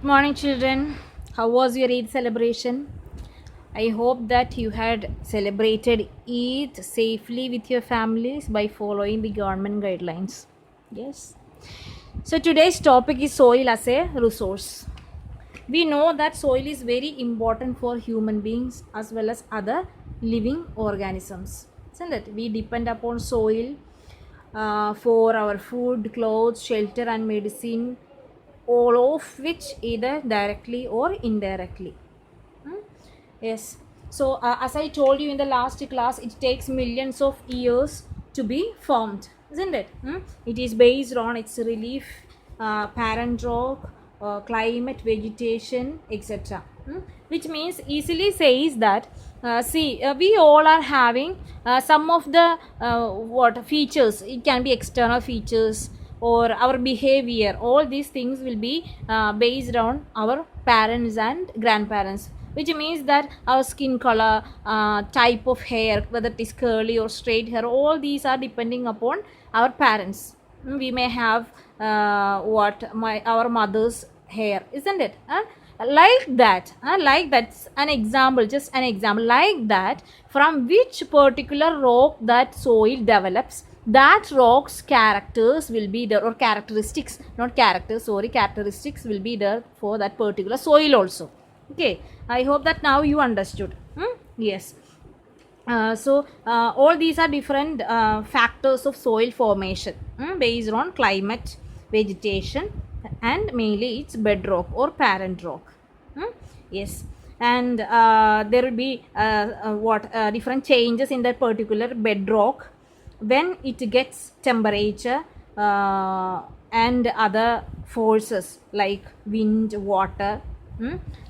Good morning, children. How was your Eid celebration? I hope that you had celebrated Eid safely with your families by following the government guidelines. Yes. So, today's topic is soil as a resource. We know that soil is very important for human beings as well as other living organisms. Isn't it? We depend upon soil for our food, clothes, shelter, and medicine, all of which either directly or indirectly. Hmm? Yes. So, as I told you in the last class, it takes millions of years to be formed, isn't it? It is based on its relief, parent rock, climate, vegetation, etc. Which means easily says that we all are having some of the what features. It can be external features or our behavior. All these things will be based on our parents and grandparents, which means that our skin color, type of hair, whether it is curly or straight hair, all these are depending upon our parents. We may have our mother's hair, isn't it? Like that, like that's an example, just an example. Like that, from which particular rock that soil develops, that rock's characters will be there, or characteristics, not characters, sorry, characteristics will be there for that particular soil also. Okay, I hope that now you understood. Yes. All these are different factors of soil formation based on climate, vegetation, and mainly its bedrock or parent rock. Yes. And there will be different changes in that particular bedrock when it gets temperature and other forces like wind, water,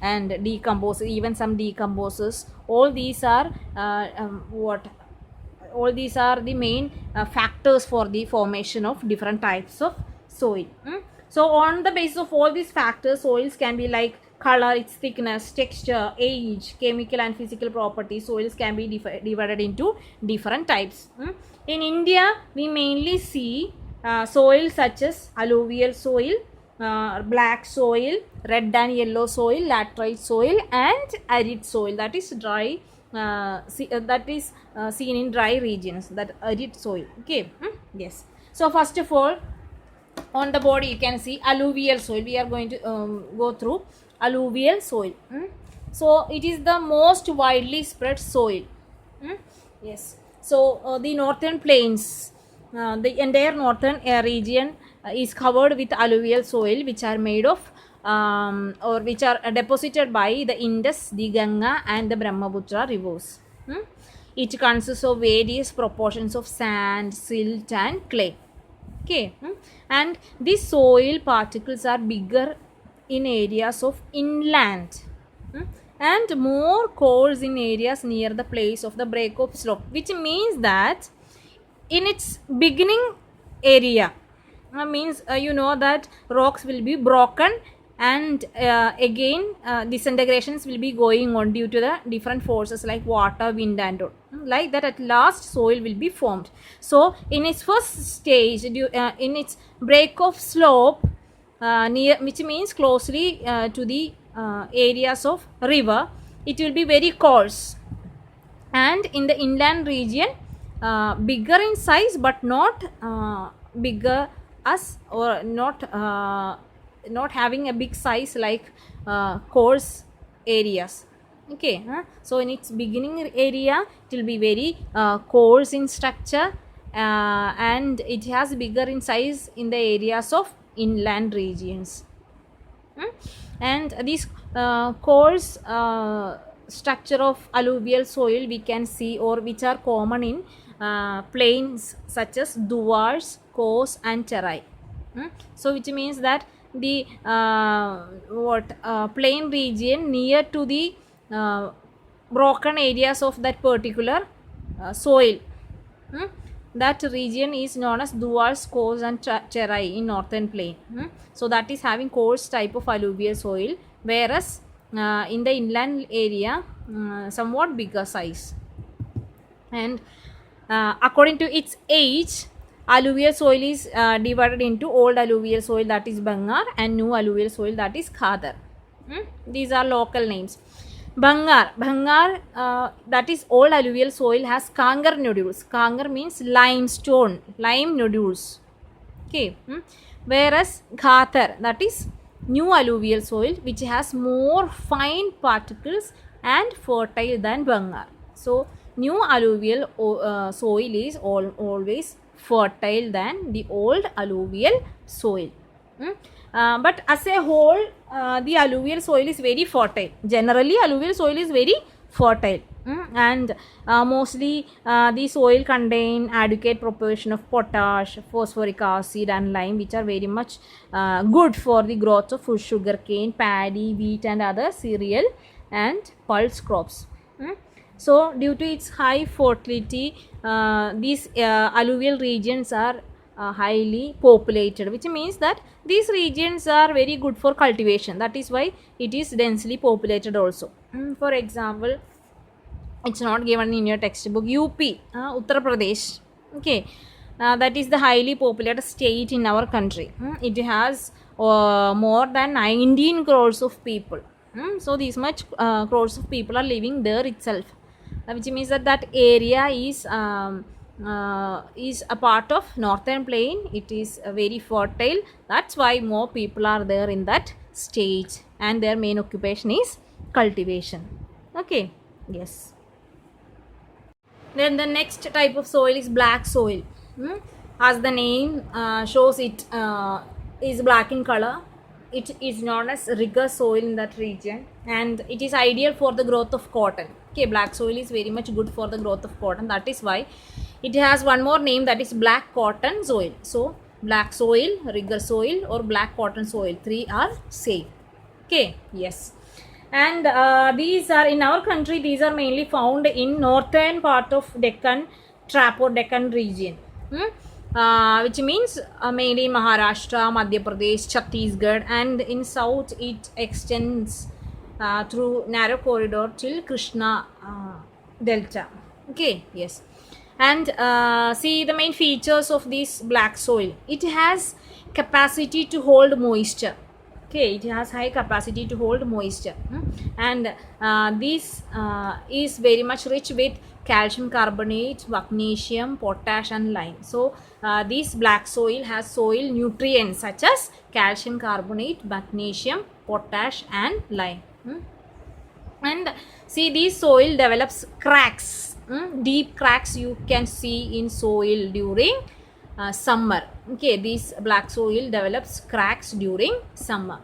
and decompose, even some decomposes. All these are all these are the main factors for the formation of different types of soil. So on the basis of all these factors, soils can be like color, its thickness, texture, age, chemical and physical properties. Soils can be divided into different types. In India, we mainly see soils such as alluvial soil, black soil, red and yellow soil, laterite soil, and arid soil, that is dry, that is seen in dry regions, that arid soil. Okay. Yes. So first of all, on the body you can see alluvial soil. We are going to go through alluvial soil. So it is the most widely spread soil. Yes. So the northern plains, the entire northern region is covered with alluvial soil, which are made of or which are deposited by the Indus, the Ganga, and the Brahmaputra rivers. It consists of various proportions of sand, silt, and clay. Okay. And these soil particles are bigger in areas of inland and more coarse in areas near the place of the break of slope, which means that in its beginning area, means you know that rocks will be broken and again disintegrations will be going on due to the different forces like water, wind, and all. Like that, at last soil will be formed. So in its first stage, in its break of slope, near, which means closely to the areas of river, it will be very coarse, and in the inland region bigger in size but not bigger as, or not having a big size like coarse areas. Okay. So in its beginning area it will be very coarse in structure, and it has bigger in size in the areas of inland regions. And these coarse structure of alluvial soil we can see, or which are common in plains such as duvars, kos, and terai. So which means that the plain region near to the broken areas of that particular soil, that region is known as duvars, kos, and terai in northern plain. So that is having coarse type of alluvial soil, whereas in the inland area somewhat bigger size. And according to its age, Alluvial soil is divided into old alluvial soil, that is Bangar, and new alluvial soil, that is Khadar. These are local names. Bhangar, that is old alluvial soil, has Kangar nodules. Kangar means limestone, lime nodules. Okay. Whereas Ghatar, that is new alluvial soil, which has more fine particles and fertile than Bangar. So new alluvial soil is always fertile than the old alluvial soil. But as a whole, the alluvial soil is very fertile. Generally, alluvial soil is very fertile. And mostly the soil contain adequate proportion of potash, phosphoric acid and lime, which are very much good for the growth of food, sugar cane, paddy, wheat and other cereal and pulse crops. So due to its high fertility, these alluvial regions are highly populated, which means that these regions are very good for cultivation. That is why it is densely populated also. For example, it's not given in your textbook, UP, Uttar Pradesh. Okay, that is the highly populated state in our country. It has more than 19 crores of people. So these much crores of people are living there itself, which means that that area is a part of northern plain. It is very fertile. That's why more people are there in that state, and their main occupation is cultivation. Okay, yes. Then the next type of soil is black soil. As the name shows, it is black in color. It is known as rigor soil in that region, and it is ideal for the growth of cotton. Okay, black soil is very much good for the growth of cotton. That is why it has one more name, that is black cotton soil. So black soil, rigor soil or black cotton soil, three are same. Okay, yes. And these are in our country, these are mainly found in northern part of Deccan Trap or Deccan region, which means mainly Maharashtra, Madhya Pradesh, Chhattisgarh, and in south it extends through narrow corridor till Krishna Delta. Okay, yes. And see the main features of this black soil. It has capacity to hold moisture. Okay, it has high capacity to hold moisture, and this is very much rich with calcium carbonate, magnesium, potash and lime. So this black soil has soil nutrients such as calcium carbonate, magnesium, potash and lime. And see, this soil develops cracks, deep cracks you can see in soil during summer. Okay, this black soil develops cracks during summer,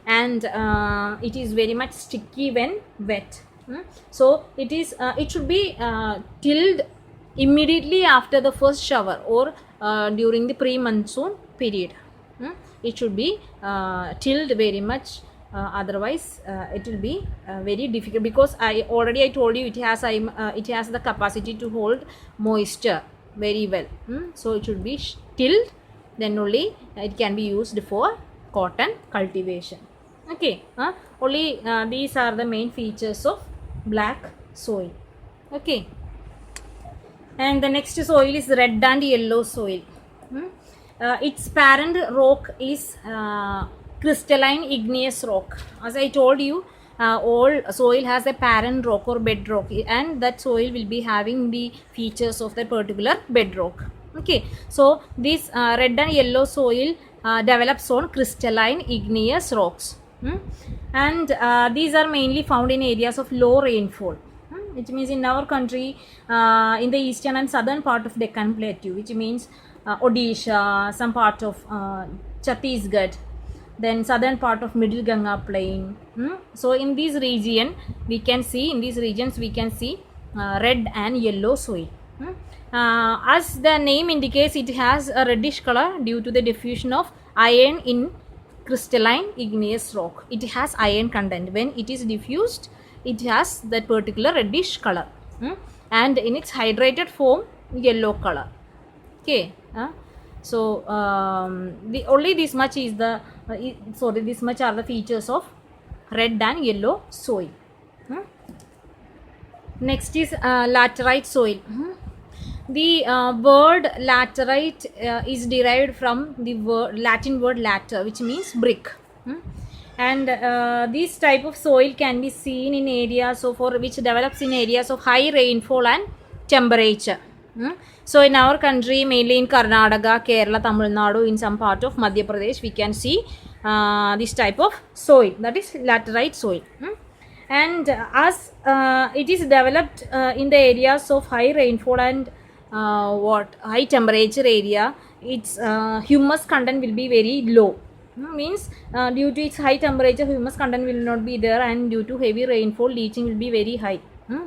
and it is very much sticky when wet. So it is it should be tilled immediately after the first shower or during the pre-monsoon period. It should be tilled very much, otherwise it will be very difficult, because I told you it has the capacity to hold moisture very well. So it should be tilled, then only it can be used for cotton cultivation. Okay, only these are the main features of black soil. Okay, and the next soil is red and yellow soil. Its parent rock is crystalline igneous rock. As I told you, all soil has a parent rock or bedrock, and that soil will be having the features of that particular bedrock. Okay, so this red and yellow soil develops on crystalline igneous rocks, and these are mainly found in areas of low rainfall, which means in our country, in the eastern and southern part of Deccan Plateau, which means Odisha, some part of Chhattisgarh, then southern part of Middle Ganga plain. So in this region we can see, red and yellow soil. As the name indicates, it has a reddish color due to the diffusion of iron in crystalline igneous rock. It has iron content. When it is diffused, it has that particular reddish color, and in its hydrated form, yellow color. Okay, so the only this much is the this much are the features of red and yellow soil. Next is laterite soil. the word laterite is derived from the Latin word later, which means brick. And this type of soil can be seen in areas of, or which develops in areas of high rainfall and temperature. So in our country, mainly in Karnataka, Kerala, Tamil Nadu, in some part of Madhya Pradesh, we can see this type of soil, that is laterite soil. And as it is developed in the areas of high rainfall and high temperature area, its humus content will be very low. Means due to its high temperature, humus content will not be there, and due to heavy rainfall, leaching will be very high.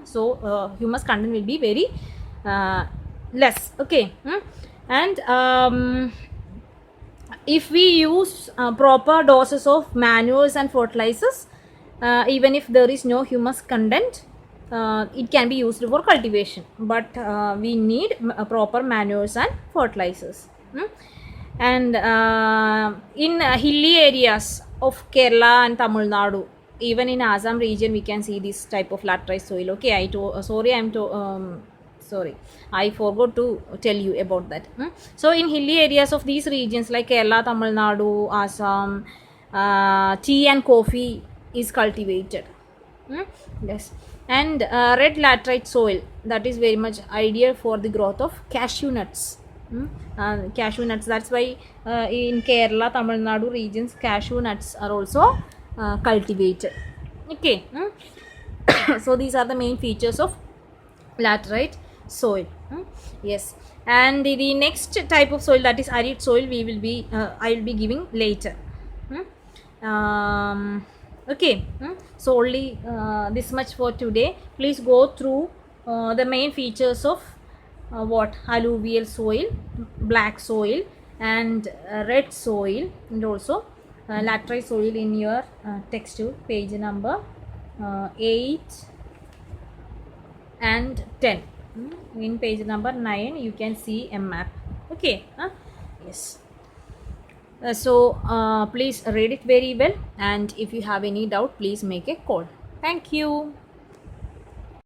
So humus content will be very less. Okay. And if we use proper doses of manures and fertilizers, even if there is no humus content, it can be used for cultivation, but we need proper manures and fertilizers. And in hilly areas of Kerala and Tamil Nadu, even in Assam region, we can see this type of laterite soil. Okay, sorry, I forgot to tell you about that. So in hilly areas of these regions like Kerala, Tamil Nadu, Assam, tea and coffee is cultivated. Yes. And red laterite soil, that is very much ideal for the growth of cashew nuts. Cashew nuts, that's why in Kerala, Tamil Nadu regions, cashew nuts are also cultivated. Okay. So these are the main features of laterite soil. Yes. And the next type of soil, that is arid soil, I will be giving later. Okay. So only this much for today. Please go through the main features of alluvial soil, black soil, and red soil, and also laterite soil in your textbook, page number 8 and 10. In page number 9 you can see a map. Okay. Yes. So please read it very well, and if you have any doubt, please make a call. Thank you.